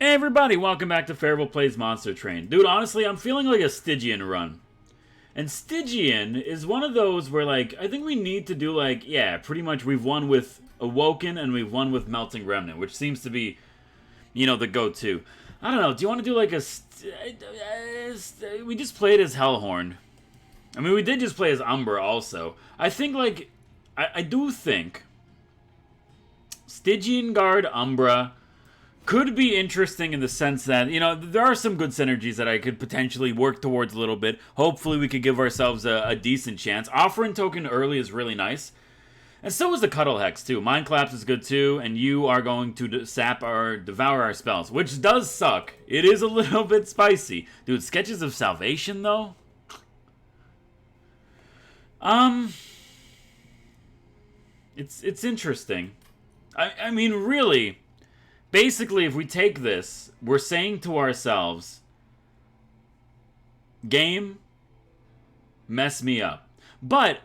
Hey everybody, welcome back to Farival Plays Monster Train. Dude, honestly, I'm feeling like a Stygian run. And Stygian is one of those where, like, I think we need to do, like, yeah, pretty much we've won with Awoken and we've won with Melting Remnant, which seems to be, you know, the go-to. I don't know, do you want to do, like, we just played as Hellhorn. I mean, we did just play as Umbra also. I think, like, I do think Stygian Guard Umbra could be interesting in the sense that, you know, there are some good synergies that I could potentially work towards a little bit. Hopefully we could give ourselves a decent chance. Offering token early is really nice. And so is the Cuddle Hex, too. Mind Collapse is good, too. And you are going to sap or devour our spells, which does suck. It is a little bit spicy. Dude, Sketches of Salvation, though? It's interesting. I mean, really, basically, if we take this, we're saying to ourselves, game, mess me up. But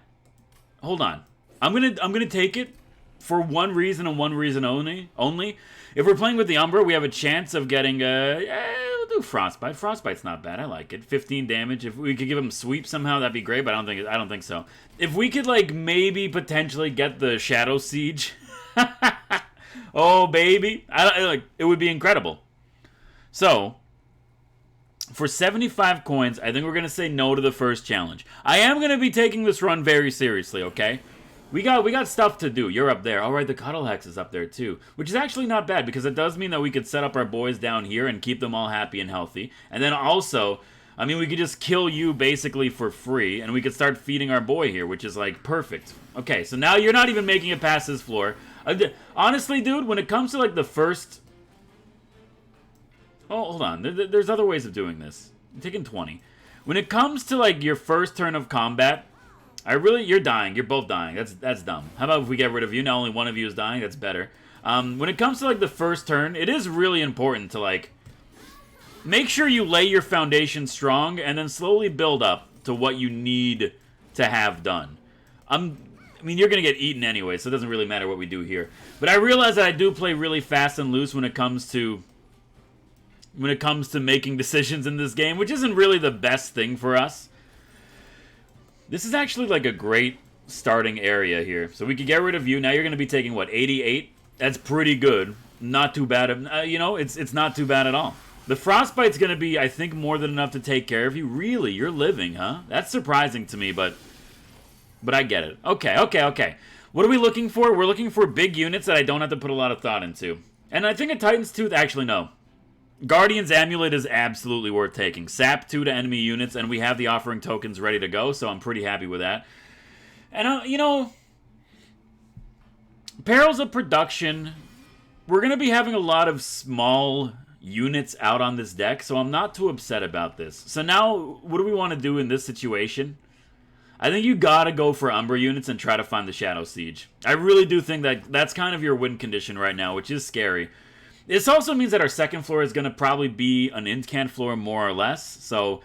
hold on, I'm gonna take it for one reason and one reason only. If we're playing with the Umbra, we have a chance of getting we'll do Frostbite. Frostbite's not bad. I like it. 15 damage. If we could give him sweep somehow, that'd be great. But I don't think so. If we could, like, maybe potentially get the Shadow Siege. Oh, baby. It would be incredible. So, for 75 coins, I think we're going to say no to the first challenge. I am going to be taking this run very seriously, okay? We got stuff to do. You're up there. All right, the Cuddle Hex is up there, too. Which is actually not bad, because it does mean that we could set up our boys down here and keep them all happy and healthy. And then also, I mean, we could just kill you basically for free, and we could start feeding our boy here, which is, like, perfect. Okay, so now you're not even making it past this floor. Honestly, dude, when it comes to, like, the first... Oh, hold on. There's other ways of doing this. I'm taking 20. When it comes to, like, your first turn of combat, you're dying. You're both dying. That's dumb. How about if we get rid of you? Now only one of you is dying. That's better. When it comes to, like, the first turn, it is really important to, like, make sure you lay your foundation strong and then slowly build up to what you need to have done. I mean, you're going to get eaten anyway, so it doesn't really matter what we do here. But I realize that I do play really fast and loose when it comes to making decisions in this game, which isn't really the best thing for us. This is actually like a great starting area here. So we could get rid of you. Now you're going to be taking, what, 88? That's pretty good. Not too bad. You know, it's not too bad at all. The Frostbite's going to be, I think, more than enough to take care of you. Really? You're living, huh? That's surprising to me, but I get it. Okay. What are we looking for? We're looking for big units that I don't have to put a lot of thought into. And I think a Titan's Tooth, actually, no. Guardian's Amulet is absolutely worth taking. Sap 2 to enemy units, and we have the offering tokens ready to go, so I'm pretty happy with that. And, you know, Perils of Production, we're going to be having a lot of small units out on this deck, so I'm not too upset about this. So now, what do we want to do in this situation? I think you gotta go for Umbra units and try to find the Shadow Siege. I really do think that that's kind of your win condition right now, which is scary. This also means that our second floor is going to probably be an incant floor more or less, so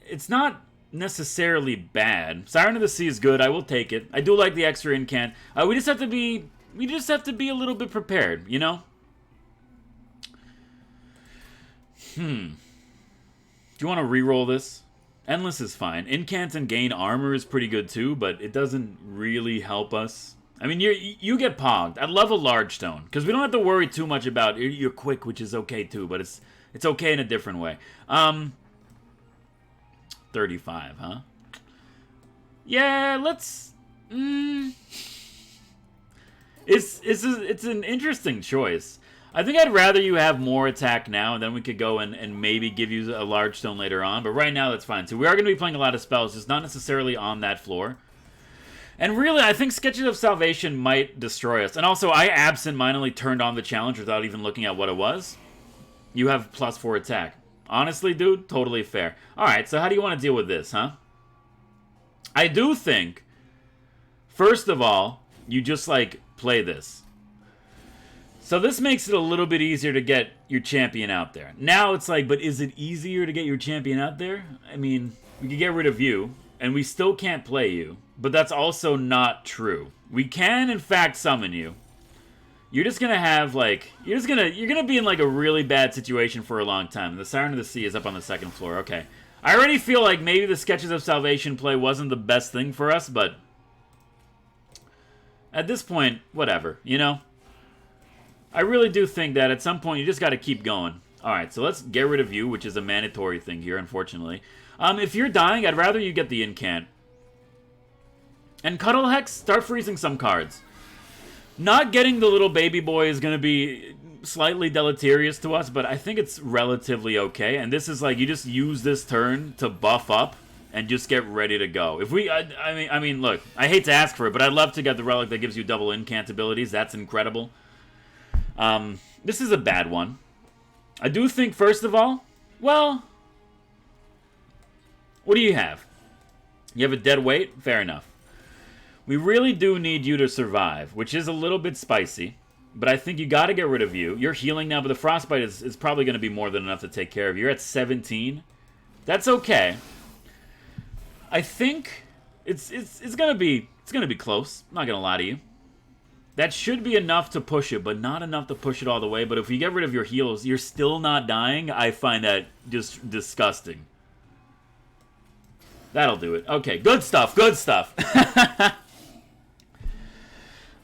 it's not necessarily bad. Siren of the Sea is good. I will take it. I do like the extra incant. We just have to be a little bit prepared, you know? Do you want to re-roll this? Endless is fine. Incant and gain armor is pretty good too, but it doesn't really help us. I mean, you get pogged. I'd love a large stone, because we don't have to worry too much about you're quick, which is okay too, but it's okay in a different way. 35, huh? Yeah, let's... It's an interesting choice. I think I'd rather you have more attack now, and then we could go and maybe give you a large stone later on. But right now, that's fine. So we are going to be playing a lot of spells, just not necessarily on that floor. And really, I think Sketches of Salvation might destroy us. And also, I absent-mindedly turned on the challenge without even looking at what it was. You have +4 attack. Honestly, dude, totally fair. Alright, so how do you want to deal with this, huh? I do think, first of all, you just, like, play this. So this makes it a little bit easier to get your champion out there. Now it's like, but is it easier to get your champion out there? I mean, we could get rid of you, and we still can't play you. But that's also not true. We can, in fact, summon you. you're just gonna have like you're gonna be in like a really bad situation for a long time. The Siren of the Sea is up on the second floor. Okay, I already feel like maybe the Sketches of Salvation play wasn't the best thing for us, but at this point, whatever, you know. I really do think that at some point you just got to keep going. All right, so let's get rid of you, which is a mandatory thing here, unfortunately. If you're dying, I'd rather you get the incant. And Cuddle Hex, start freezing some cards. Not getting the little baby boy is going to be slightly deleterious to us, but I think it's relatively okay. And this is like, you just use this turn to buff up and just get ready to go. If we, I mean, look, I hate to ask for it, but I'd love to get the relic that gives you double incant abilities. That's incredible. This is a bad one. I do think, first of all, well, what do you have? You have a dead weight? Fair enough. We really do need you to survive, which is a little bit spicy, but I think you got to get rid of you. You're healing now, but the frostbite is probably going to be more than enough to take care of you. You're at 17. That's okay. I think it's going to be close. I'm not going to lie to you. That should be enough to push it, but not enough to push it all the way. But if you get rid of your heals, you're still not dying. I find that just disgusting. That'll do it. Okay, good stuff, good stuff.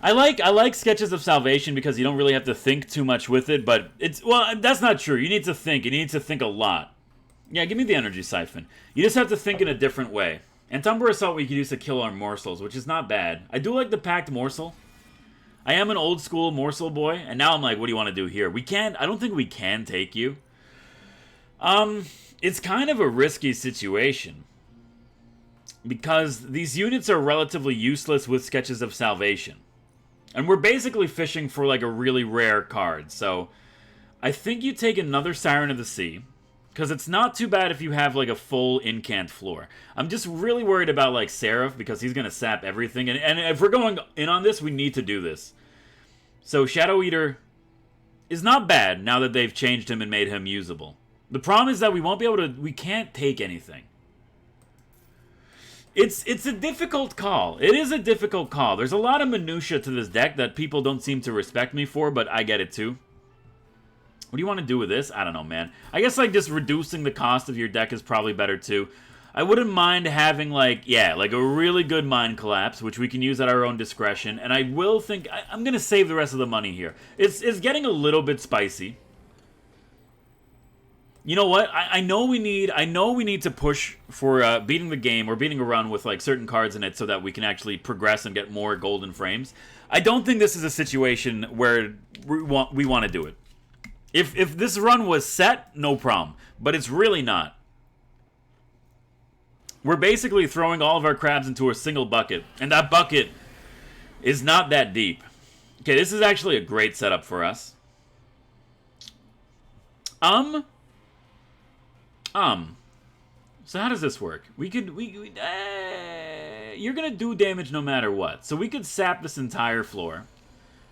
I like Sketches of Salvation because you don't really have to think too much with it, but well, that's not true. You need to think. You need to think a lot. Yeah, give me the Energy Siphon. You just have to think in a different way. And Umbra Assault we could use to kill our morsels, which is not bad. I do like the Packed Morsel. I am an old school morsel boy, and now I'm like, what do you want to do here? I don't think we can take you. It's kind of a risky situation. Because these units are relatively useless with Sketches of Salvation. And we're basically fishing for like a really rare card. So I think you take another Siren of the Sea. Because it's not too bad if you have like a full incant floor. I'm just really worried about like Seraph because he's going to sap everything. And if we're going in on this, we need to do this. So Shadow Eater is not bad now that they've changed him and made him usable. The problem is that we can't take anything. It's a difficult call. It is a difficult call. There's a lot of minutia to this deck that people don't seem to respect me for, but I get it too. What do you want to do with this? I don't know, man. I guess like just reducing the cost of your deck is probably better too. I wouldn't mind having like a really good Mind Collapse, which we can use at our own discretion. And I will think I'm gonna save the rest of the money here. It's getting a little bit spicy. You know what? I know we need to push for beating the game or beating a run with like certain cards in it so that we can actually progress and get more golden frames. I don't think this is a situation where we want to do it. If this run was set, no problem. But it's really not. We're basically throwing all of our crabs into a single bucket. And that bucket is not that deep. Okay, this is actually a great setup for us. So how does this work? You're gonna do damage no matter what. So we could sap this entire floor.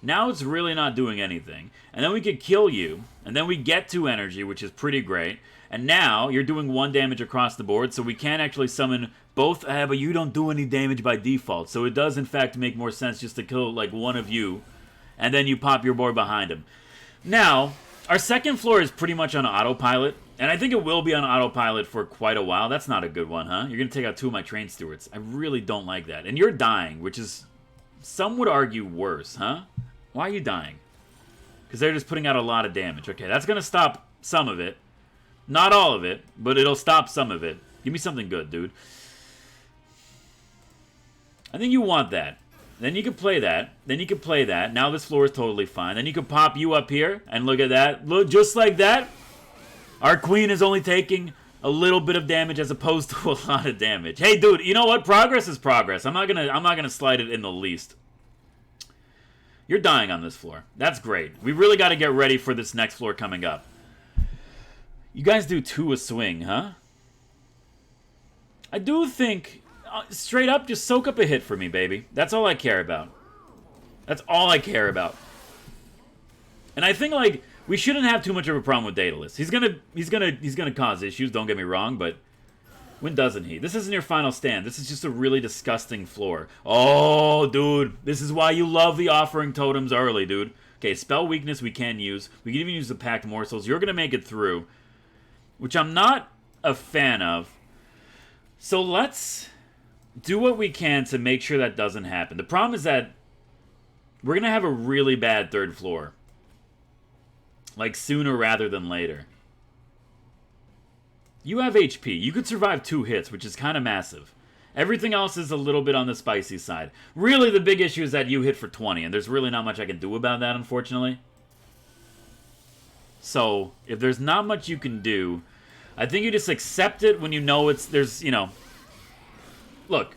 Now it's really not doing anything. And then we could kill you. And then we get 2 energy, which is pretty great. And now you're doing 1 damage across the board, so we can actually summon both. But you don't do any damage by default. So it does, in fact, make more sense just to kill like one of you. And then you pop your boy behind him. Now, our second floor is pretty much on autopilot. And I think it will be on autopilot for quite a while. That's not a good one, huh? You're going to take out 2 of my train stewards. I really don't like that. And you're dying, which is, some would argue, worse, huh? Why are you dying? Because they're just putting out a lot of damage. Okay, that's going to stop some of it. Not all of it, but it'll stop some of it. Give me something good, dude. I think you want that. Then you can play that. Then you can play that. Now this floor is totally fine. Then you can pop you up here, and look at that. Look, just like that. Our queen is only taking a little bit of damage as opposed to a lot of damage. Hey, dude, you know what? Progress is progress. I'm not gonna slide it in the least. You're dying on this floor. That's great. We really got to get ready for this next floor coming up. You guys do 2 a swing, huh? I do think, straight up, just soak up a hit for me, baby. That's all I care about. That's all I care about. And I think, like, we shouldn't have too much of a problem with Daedalus. He's gonna cause issues, don't get me wrong, but when doesn't he? This isn't your final stand. This is just a really disgusting floor. Oh, dude. This is why you love the offering totems early, dude. Okay, spell weakness we can use. We can even use the packed morsels. You're going to make it through, which I'm not a fan of. So let's do what we can to make sure that doesn't happen. The problem is that we're going to have a really bad third floor. Like, sooner rather than later. You have HP. You could survive 2 hits, which is kind of massive. Everything else is a little bit on the spicy side. Really, the big issue is that you hit for 20, and there's really not much I can do about that, unfortunately. So, if there's not much you can do, I think you just accept it when you know there's, you know... Look,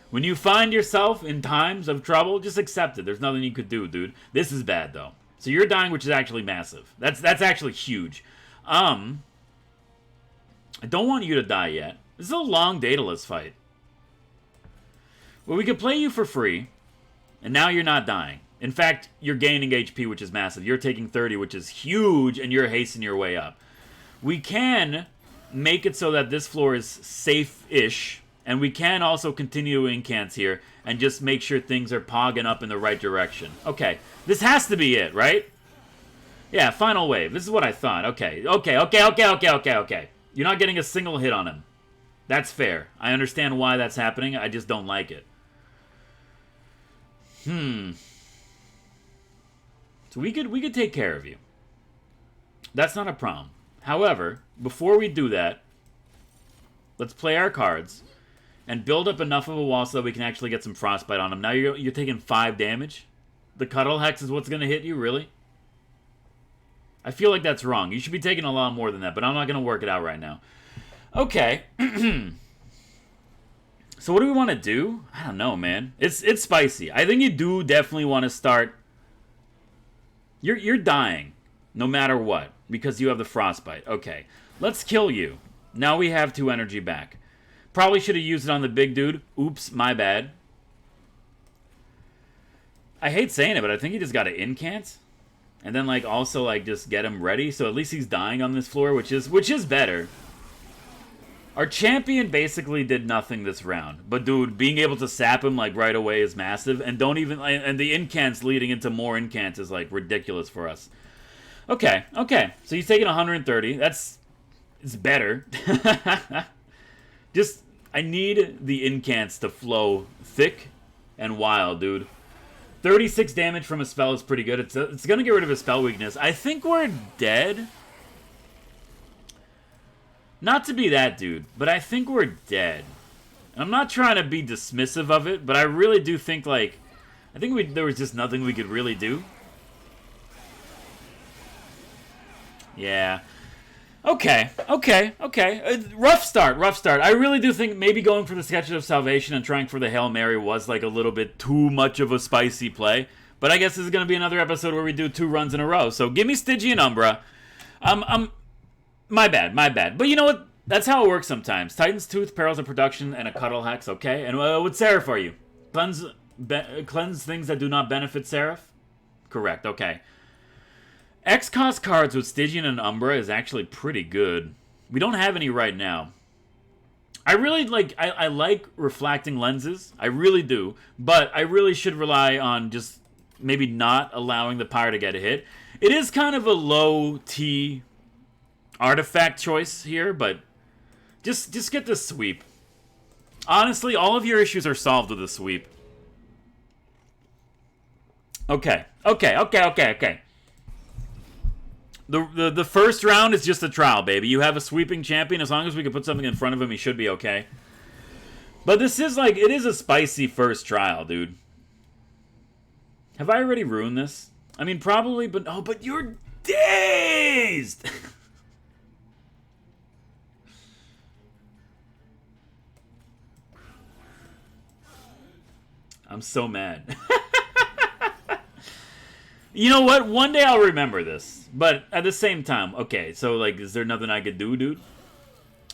when you find yourself in times of trouble, just accept it. There's nothing you could do, dude. This is bad, though. So you're dying, which is actually massive. That's actually huge. I don't want you to die yet. This is a long Daedalus fight. Well, we could play you for free, and now you're not dying. In fact, you're gaining HP, which is massive. You're taking 30, which is huge, and you're hastening your way up. We can make it so that this floor is safe-ish, and we can also continue to incants here and just make sure things are pogging up in the right direction. Okay, this has to be it, right? Yeah, final wave. This is what I thought. Okay. You're not getting a single hit on him. That's fair. I understand why that's happening. I just don't like it. So we could take care of you. That's not a problem. However, before we do that, let's play our cards and build up enough of a wall so that we can actually get some frostbite on him. Now you're taking 5 damage. The Cuddle Hex is what's going to hit you, really? I feel like that's wrong. You should be taking a lot more than that, but I'm not going to work it out right now. Okay. So what do we want to do? I don't know, man. It's spicy. I think you do definitely want to start... You're dying, no matter what, because you have the frostbite. Okay, let's kill you. Now we have 2 energy back. Probably should have used it on the big dude. Oops, my bad. I hate saying it, but I think he just got to incant. And then, like, also, like, just get him ready. So at least he's dying on this floor, which is better. Our champion basically did nothing this round. But, dude, being able to sap him, like, right away is massive. And and the incants leading into more incants is, like, ridiculous for us. Okay. So he's taking 130. It's better. Just, I need the incants to flow thick and wild, dude. 36 damage from a spell is pretty good. It's going to get rid of his spell weakness. I think we're dead. Not to be that dude, but I think we're dead. And I'm not trying to be dismissive of it, but I really do think, like... I think there was just nothing we could really do. Yeah. Okay. Rough start. I really do think maybe going for the Sketches of Salvation and trying for the Hail Mary was like a little bit too much of a spicy play. But I guess this is going to be another episode where we do 2 runs in a row. So give me Stygian Umbra. My bad. But you know what? That's how it works sometimes. Titan's Tooth, Perils of Production, and a Cuddle Hex, okay? And what's Seraph for you? Cleanse things that do not benefit Seraph? Correct, okay. X-Cost cards with Stygian and Umbra is actually pretty good. We don't have any right now. I really like... I like reflecting lenses. I really do. But I really should rely on just maybe not allowing the pyre to get a hit. It is kind of a low-T artifact choice here, but just get this sweep. Honestly, all of your issues are solved with a sweep. Okay. The first round is just a trial, baby. You have a sweeping champion. As long as we can put something in front of him, he should be okay. But this is like, it is a spicy first trial, dude. Have I already ruined this? I mean, probably, but... Oh, but you're dazed! I'm so mad. You know what? One day I'll remember this. But at the same time, okay, so, like, is there nothing I could do, dude?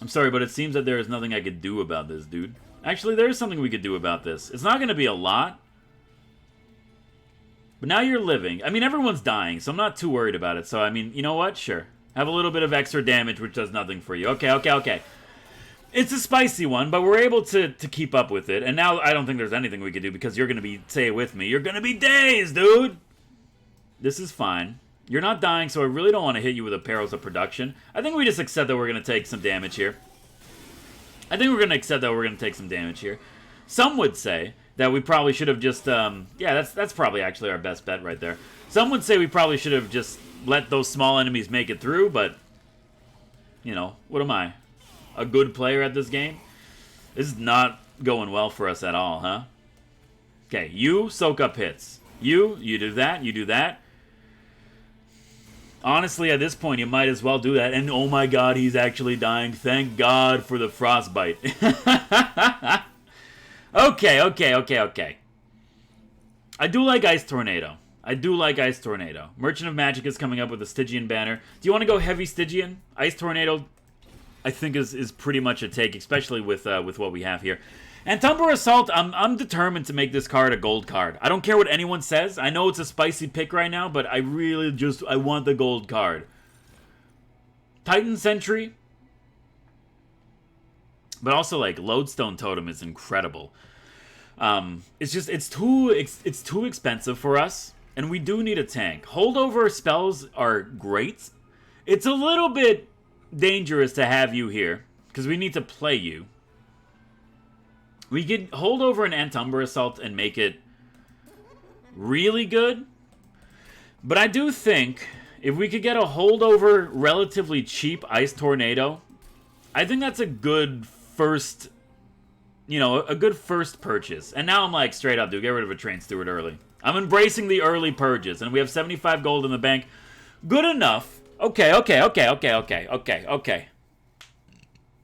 I'm sorry, but it seems that there is nothing I could do about this, dude. Actually, there is something we could do about this. It's not going to be a lot. But now you're living. I mean, everyone's dying, so I'm not too worried about it. So, I mean, you know what? Sure. Have a little bit of extra damage, which does nothing for you. Okay. It's a spicy one, but we're able to keep up with it. And now I don't think there's anything we could do because you're going to be, say it with me, you're going to be dazed, dude! This is fine. You're not dying, so I really don't want to hit you with a Perils of Production. I think we just accept that we're going to take some damage here. Some would say that we probably should have just, yeah, that's probably actually our best bet right there. Some would say we probably should have just let those small enemies make it through, but, you know, what am I? A good player at this game? This is not going well for us at all, huh? Okay, you soak up hits. You do that, you do that. Honestly, at this point, you might as well do that. And oh my god, he's actually dying. Thank God for the frostbite. Okay. I do like Ice Tornado. Merchant of Magic is coming up with a Stygian Banner. Do you want to go heavy Stygian? Ice Tornado, I think, is pretty much a take, especially with what we have here. And Umbra Assault, I'm determined to make this card a gold card. I don't care what anyone says. I know it's a spicy pick right now, but I really I want the gold card. Titan Sentry. But also, like, Lodestone Totem is incredible. It's too expensive for us, and we do need a tank. Holdover spells are great. It's a little bit dangerous to have you here, because we need to play you. We could hold over an Umbra Assault and make it really good. But I do think if we could get a holdover relatively cheap Ice Tornado, I think that's a good first, you know, a good first purchase. And now I'm like, straight up, dude, get rid of a Train Steward early. I'm embracing the early purges, and we have 75 gold in the bank. Good enough. Okay.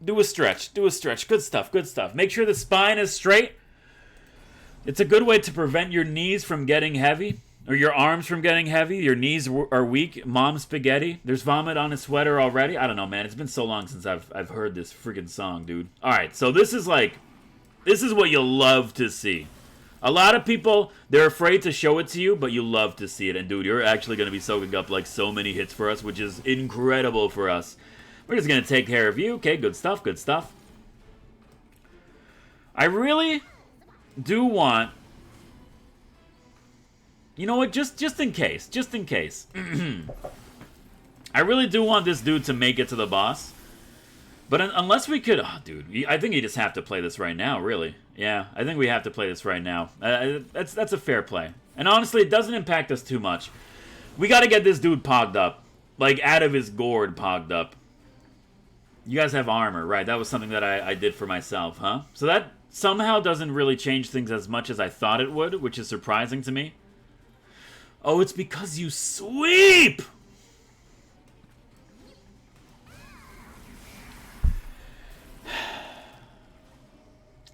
Do a stretch. Good stuff. Make sure the spine is straight. It's a good way to prevent your knees from getting heavy, or your arms from getting heavy. Your knees are weak. Mom spaghetti. There's vomit on his sweater already. I don't know, man. It's been so long since I've heard this freaking song, dude. All right, so this is what you love to see. A lot of people, they're afraid to show it to you, but you love to see it. And dude, you're actually going to be soaking up like so many hits for us, which is incredible for us. We're just going to take care of you. Okay, good stuff. I really do want... You know what? Just in case. I really do want this dude to make it to the boss. But unless we could... Oh, dude. I think you just have to play this right now, really. Yeah, I think we have to play this right now. That's a fair play. And honestly, it doesn't impact us too much. We got to get this dude pogged up. Like, out of his gourd pogged up. You guys have armor, right? That was something that I did for myself, huh? So that somehow doesn't really change things as much as I thought it would, which is surprising to me. Oh, it's because you sweep!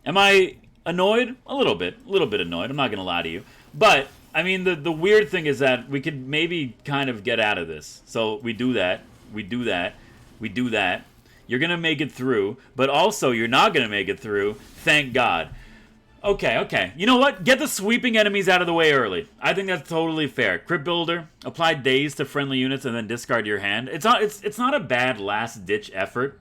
Am I annoyed? A little bit annoyed. I'm not going to lie to you. But, I mean, the weird thing is that we could maybe kind of get out of this. So we do that. You're going to make it through, but also you're not going to make it through. Thank God. Okay. You know what? Get the sweeping enemies out of the way early. I think that's totally fair. Crypt Builder, apply Daze to friendly units and then discard your hand. It's not a bad last-ditch effort.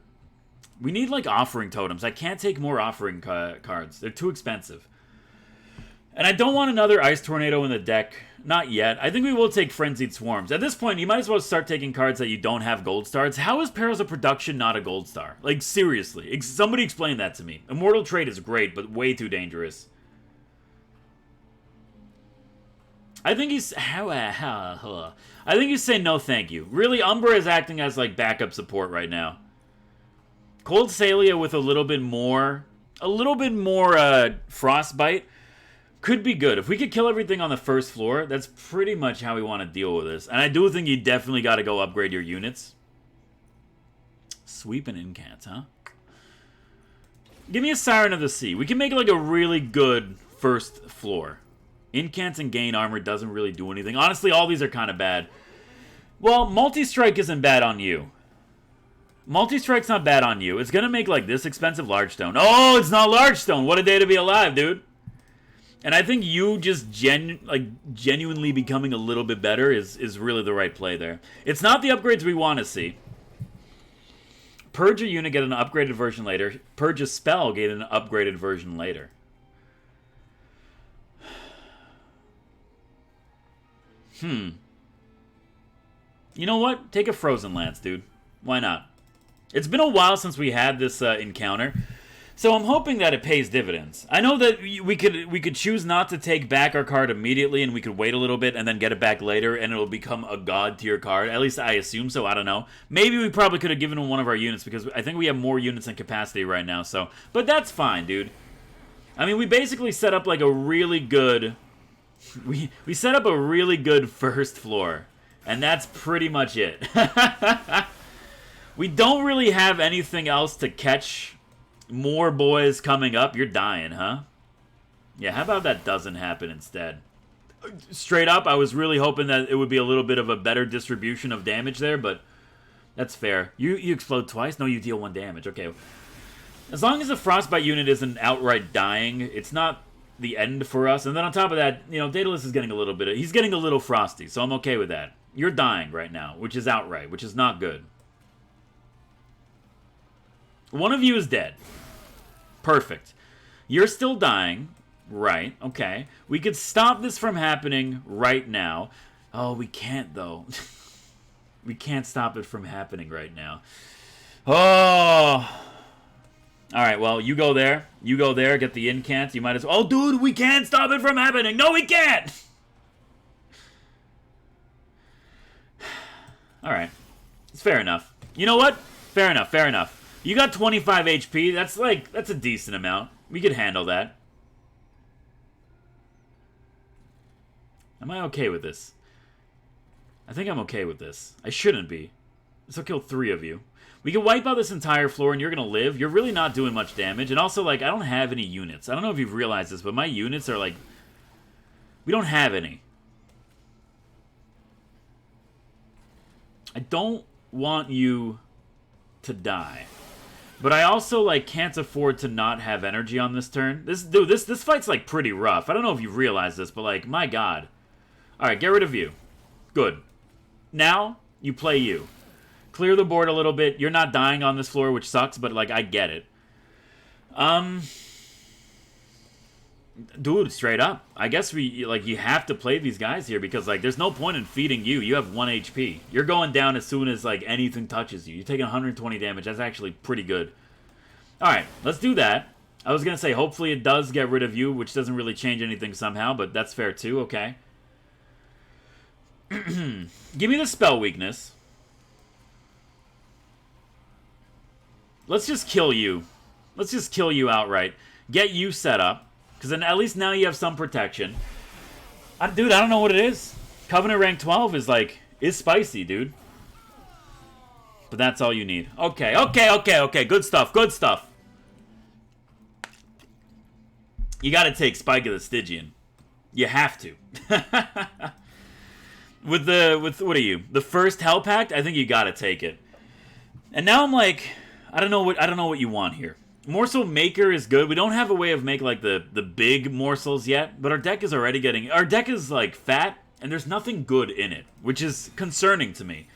We need, like, offering totems. I can't take more offering cards. They're too expensive. And I don't want another Ice Tornado in the deck. Not yet. I think we will take Frenzied Swarms. At this point, you might as well start taking cards that you don't have gold stars. How is Perils of Production not a gold star? Like, seriously. Somebody explain that to me. Immortal Trade is great, but way too dangerous. I think he's... I think he's saying no thank you. Really, Umbra is acting as, like, backup support right now. Cold Salia with a little bit more Frostbite could be good. If we could kill everything on the first floor, that's pretty much how we want to deal with this. And I do think you definitely got to go upgrade your units. Sweep and incants, huh? Give me a Siren of the Sea. We can make like a really good first floor. Incants and gain armor doesn't really do anything. Honestly, all these are kind of bad. Well, Multi-Strike isn't bad on you. Multi-Strike's not bad on you. It's going to make like this expensive Large Stone. Oh, it's not Large Stone. What a day to be alive, dude. And I think you just genuinely becoming a little bit better is really the right play there. It's not the upgrades we want to see. Purge a unit, get an upgraded version later. Purge a spell, get an upgraded version later. You know what? Take a Frozen Lance, dude. Why not? It's been a while since we had this encounter, so I'm hoping that it pays dividends. I know that we could choose not to take back our card immediately, and we could wait a little bit and then get it back later, and it'll become a god tier card. At least I assume so. I don't know. Maybe we probably could have given him one of our units, because I think we have more units than capacity right now. So, but that's fine, dude. I mean, we basically set up like a really good... We set up a really good first floor, and that's pretty much it. We don't really have anything else to catch more boys coming up. You're dying, huh? Yeah, how about that doesn't happen instead? Straight up, I was really hoping that it would be a little bit of a better distribution of damage there, but that's fair. You explode twice? No, you deal 1 damage. Okay. As long as the Frostbite unit isn't outright dying, it's not the end for us. And then on top of that, you know, Daedalus is getting a little bit... He's getting a little frosty, so I'm okay with that. You're dying right now, which is outright, which is not good. One of you is dead. Perfect. You're still dying. Right, okay. We could stop this from happening right now. Oh, we can't, though. We can't stop it from happening right now. Oh... Alright, well, you go there. You go there, get the incant. You might as well... Oh, dude, we can't stop it from happening! No, we can't! Alright. It's fair enough. You know what? Fair enough, fair enough. You got 25 HP. That's a decent amount. We could handle that. Am I okay with this? I think I'm okay with this. I shouldn't be. This will kill 3 of you. We can wipe out this entire floor and you're going to live. You're really not doing much damage. And also, like, I don't have any units. I don't know if you've realized this, but my units are, like... We don't have any. I don't want you to die. But I also, like, can't afford to not have energy on this turn. This fight's, like, pretty rough. I don't know if you've realized this, but, like, my god. Alright, get rid of you. Good. Now, you play you. Clear the board a little bit. You're not dying on this floor, which sucks, but, like, I get it. Dude, straight up. I guess you have to play these guys here because, like, there's no point in feeding you. You have 1 HP. You're going down as soon as, like, anything touches you. You're taking 120 damage. That's actually pretty good. Alright, let's do that. I was going to say, hopefully it does get rid of you, which doesn't really change anything somehow, but that's fair too, okay. Give me the spell weakness. Let's just kill you. Let's just kill you outright. Get you set up. Because then at least now you have some protection. Dude, I don't know what it is. Covenant rank 12 is like... is spicy, dude. But that's all you need. Okay, okay, okay, okay. Good stuff, good stuff. You gotta take Spike of the Stygian. You have to. with what are you? The first Hell Pact? I think you gotta take it. And now I'm like... I don't know what you want here. Morsel Maker is good. We don't have a way of making, like, the big morsels yet, but our deck is already getting... Our deck is, like, fat, and there's nothing good in it, which is concerning to me.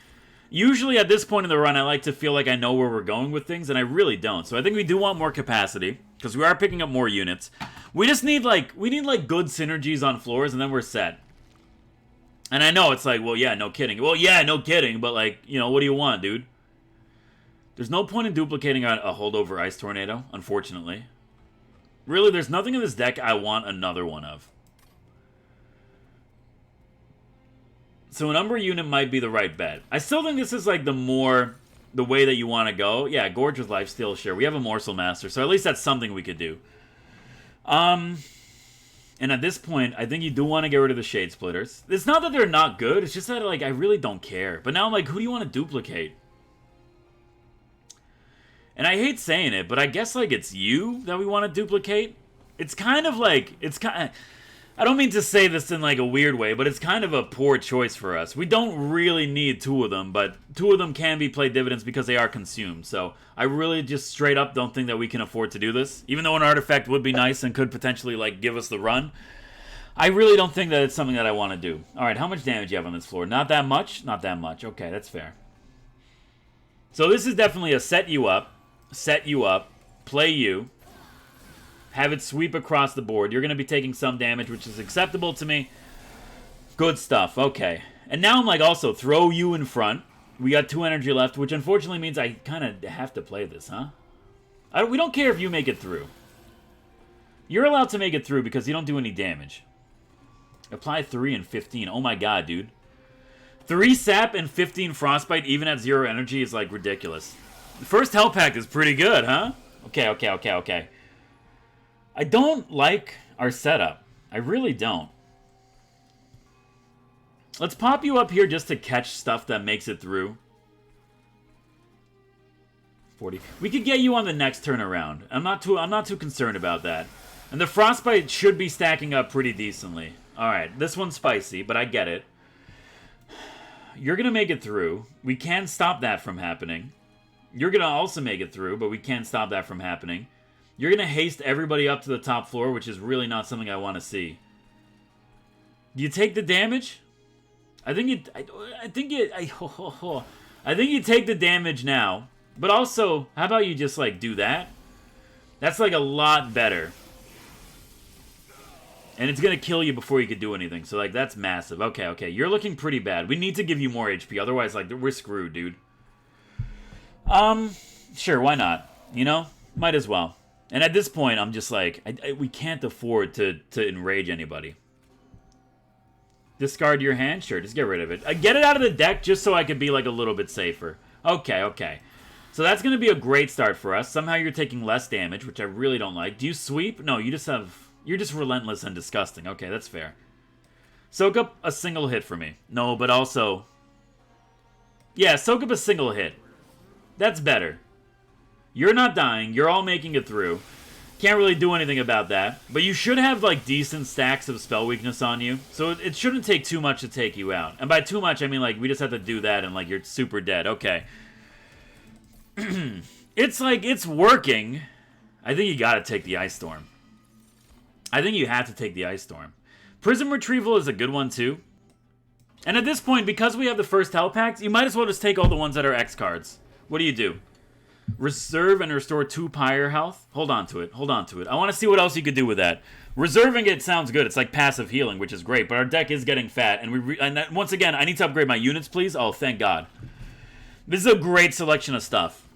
Usually at this point in the run, I like to feel like I know where we're going with things, and I really don't. So I think we do want more capacity, because we are picking up more units. We just need, like... We need, like, good synergies on floors, and then we're set. And I know it's like, well, yeah, no kidding. Well, yeah, no kidding, but, like, you know, what do you want, dude? There's no point in duplicating a holdover Ice Tornado, unfortunately. Really, there's nothing in this deck I want another one of. So an Umbra unit might be the right bet. I still think this is like the way that you want to go. Yeah, Gorge with Lifesteal, sure. We have a Morsel Master, so at least that's something we could do. And at this point, I think you do want to get rid of the Shade Splitters. It's not that they're not good, it's just that, like, I really don't care. But now I'm like, who do you want to duplicate? And I hate saying it, but I guess, like, it's you that we want to duplicate. It's kind of like, I don't mean to say this in, like, a weird way, but it's kind of a poor choice for us. We don't really need 2 of them, but 2 of them can be played dividends because they are consumed. So I really just straight up don't think that we can afford to do this. Even though an artifact would be nice and could potentially, like, give us the run, I really don't think that it's something that I want to do. Alright, how much damage do you have on this floor? Not that much? Not that much. Okay, that's fair. So this is definitely a set you up, play you, have it sweep across the board. You're going to be taking some damage, which is acceptable to me. Good stuff, okay. And now I'm like, also, throw you in front. We got 2 energy left, which unfortunately means I kind of have to play this, huh? We don't care if you make it through. You're allowed to make it through because you don't do any damage. Apply 3 and 15. Oh my god, dude. 3 sap and 15 frostbite even at 0 energy is like ridiculous. The first health pack is pretty good, huh? Okay. I don't like our setup. I really don't. Let's pop you up here just to catch stuff that makes it through. 40. We could get you on the next turn around. I'm not too concerned about that. And the frostbite should be stacking up pretty decently. Alright, this one's spicy, but I get it. You're gonna make it through. We can stop that from happening. You're gonna also make it through, but we can't stop that from happening. You're gonna haste everybody up to the top floor, which is really not something I want to see. Do you take the damage? I think you take the damage now. But also, how about you just, like, do that? That's, like, a lot better. And it's gonna kill you before you could do anything. So, like, that's massive. Okay. You're looking pretty bad. We need to give you more HP. Otherwise, like, we're screwed, dude. Sure, why not? You know? Might as well. And at this point, I'm just like, we can't afford to enrage anybody. Discard your hand? Sure, just get rid of it. Get it out of the deck just so I could be, like, a little bit safer. Okay. So that's going to be a great start for us. Somehow you're taking less damage, which I really don't like. Do you sweep? No, you just have... You're just relentless and disgusting. Okay, that's fair. Soak up a single hit for me. No, but also... Yeah, soak up a single hit. That's better. You're not dying. You're all making it through. Can't really do anything about that. But you should have, like, decent stacks of spell weakness on you. So it shouldn't take too much to take you out. And by too much, I mean, like, we just have to do that and, like, you're super dead. Okay. It's like, it's working. I think you gotta take the Ice Storm. I think you have to take the Ice Storm. Prism Retrieval is a good one, too. And at this point, because we have the first health packs, you might as well just take all the ones that are X cards. What do? Reserve and restore 2 pyre health. Hold on to it. I want to see what else you could do with that. Reserving it sounds good. It's like passive healing, which is great. But our deck is getting fat. And once again, I need to upgrade my units, please. Oh, thank God. This is a great selection of stuff.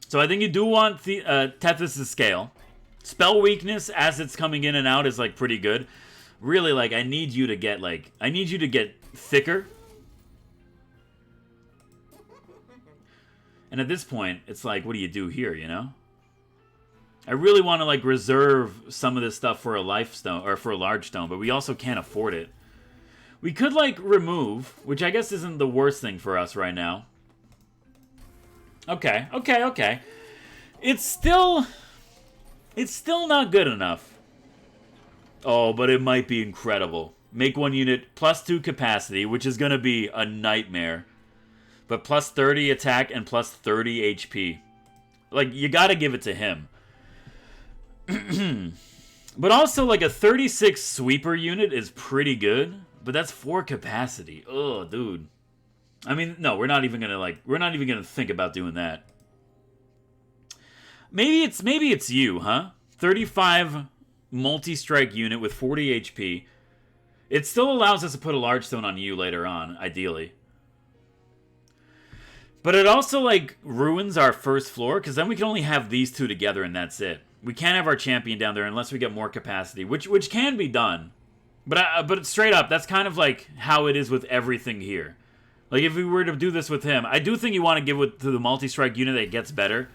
So I think you do want the Tethys' Scale. Spell weakness as it's coming in and out is, like, pretty good. Really, like, I need you to get thicker. And at this point, it's like, what do you do here, you know? I really want to, like, reserve some of this stuff for a life stone, or for a large stone, but we also can't afford it. We could, like, remove, which I guess isn't the worst thing for us right now. Okay. It's still not good enough. Oh, but it might be incredible. Make 1 unit plus 2 capacity, which is going to be a nightmare. But plus 30 attack and plus 30 HP. Like, you gotta give it to him. But also, like, a 36 sweeper unit is pretty good. But that's 4 capacity. Ugh, dude. I mean, no, we're not even gonna think about doing that. Maybe it's you, huh? 35 multi-strike unit with 40 HP. It still allows us to put a large stone on you later on, ideally. But it also, like, ruins our first floor, because then we can only have these 2 together and that's it. We can't have our champion down there unless we get more capacity, which can be done. But straight up, that's kind of, like, how it is with everything here. Like, if we were to do this with him, I do think you want to give it to the multi-strike unit that gets better.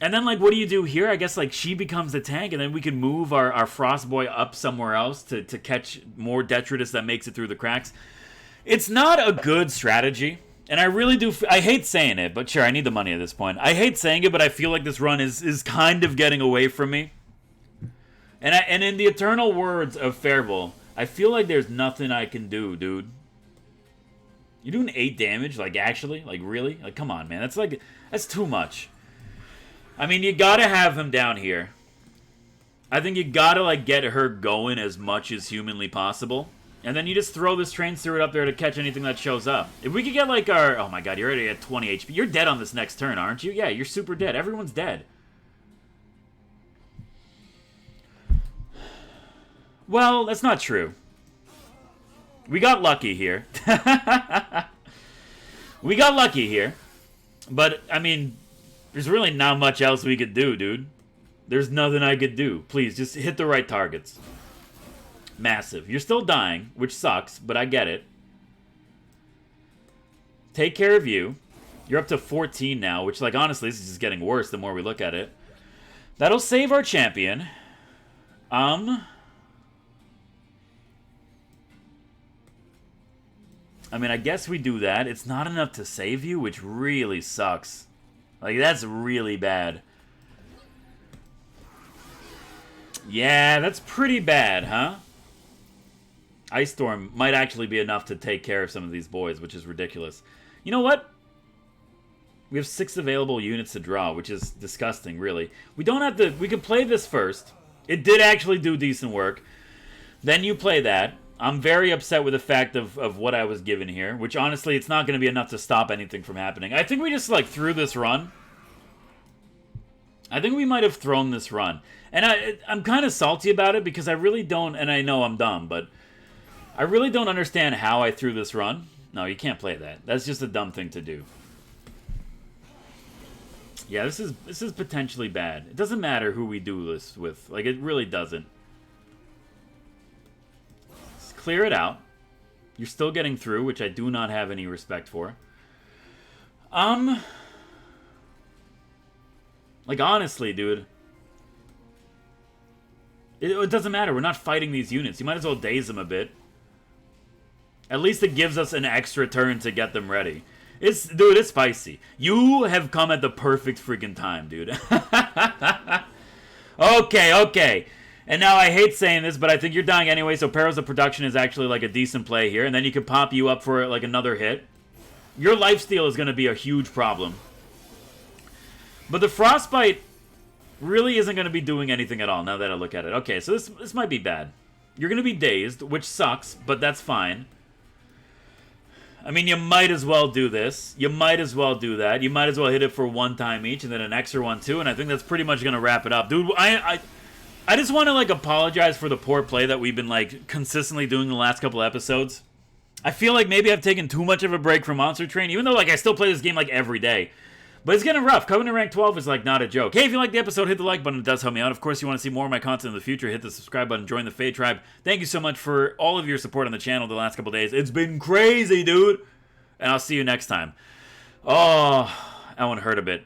And then, like, what do you do here? I guess, like, she becomes the tank, and then we can move our Frost Boy up somewhere else to catch more Detritus that makes it through the cracks. It's not a good strategy. And I really do... I hate saying it, but sure, I need the money at this point. I hate saying it, but I feel like this run is kind of getting away from me. And in the eternal words of Faribault, I feel like there's nothing I can do, dude. You're doing 8 damage? Like, actually? Like, really? Like, come on, man. That's too much. I mean, you gotta have him down here. I think you gotta, like, get her going as much as humanly possible. And then you just throw this train steward up there to catch anything that shows up. If we could get, like, our... Oh, my God, you're already at 20 HP. You're dead on this next turn, aren't you? Yeah, you're super dead. Everyone's dead. Well, that's not true. We got lucky here. We got lucky here. But, I mean, there's really not much else we could do, dude. There's nothing I could do. Please, just hit the right targets. Massive. You're still dying, which sucks, but I get it. Take care of you. You're up to 14 now, which, like, honestly, this is just getting worse the more we look at it. That'll save our champion. I mean, I guess we do that. It's not enough to save you, which really sucks. Like, that's really bad. Yeah, that's pretty bad, huh? Ice Storm might actually be enough to take care of some of these boys, which is ridiculous. You know what? We have 6 available units to draw, which is disgusting, really. We don't have to... We could play this first. It did actually do decent work. Then you play that. I'm very upset with the fact of what I was given here, which honestly, it's not going to be enough to stop anything from happening. I think we just, like, threw this run. I think we might have thrown this run. And I'm kind of salty about it because I really don't... And I know I'm dumb, but... I really don't understand how I threw this run. No, you can't play that. That's just a dumb thing to do. Yeah, this is potentially bad. It doesn't matter who we do this with. Like, it really doesn't. Just clear it out. You're still getting through, which I do not have any respect for. Like, honestly, dude. It doesn't matter. We're not fighting these units. You might as well daze them a bit. At least it gives us an extra turn to get them ready. Dude, it's spicy. You have come at the perfect freaking time, dude. Okay. And now I hate saying this, but I think you're dying anyway, so Perils of Production is actually like a decent play here. And then you can pop you up for like another hit. Your lifesteal is going to be a huge problem. But the Frostbite really isn't going to be doing anything at all now that I look at it. Okay, so this might be bad. You're going to be dazed, which sucks, but that's fine. I mean, you might as well do this. You might as well do that. You might as well hit it for 1 time each and then an extra one too, and I think that's pretty much going to wrap it up. Dude, I just want to, like, apologize for the poor play that we've been, like, consistently doing the last couple episodes. I feel like maybe I've taken too much of a break from Monster Train, even though, like, I still play this game, like, every day. But it's getting rough. Coming to rank 12 is, like, not a joke. Hey, if you like the episode, hit the like button. It does help me out. Of course, you want to see more of my content in the future, hit the subscribe button, join the Fade Tribe. Thank you so much for all of your support on the channel the last couple days. It's been crazy, dude. And I'll see you next time. Oh, that one hurt a bit.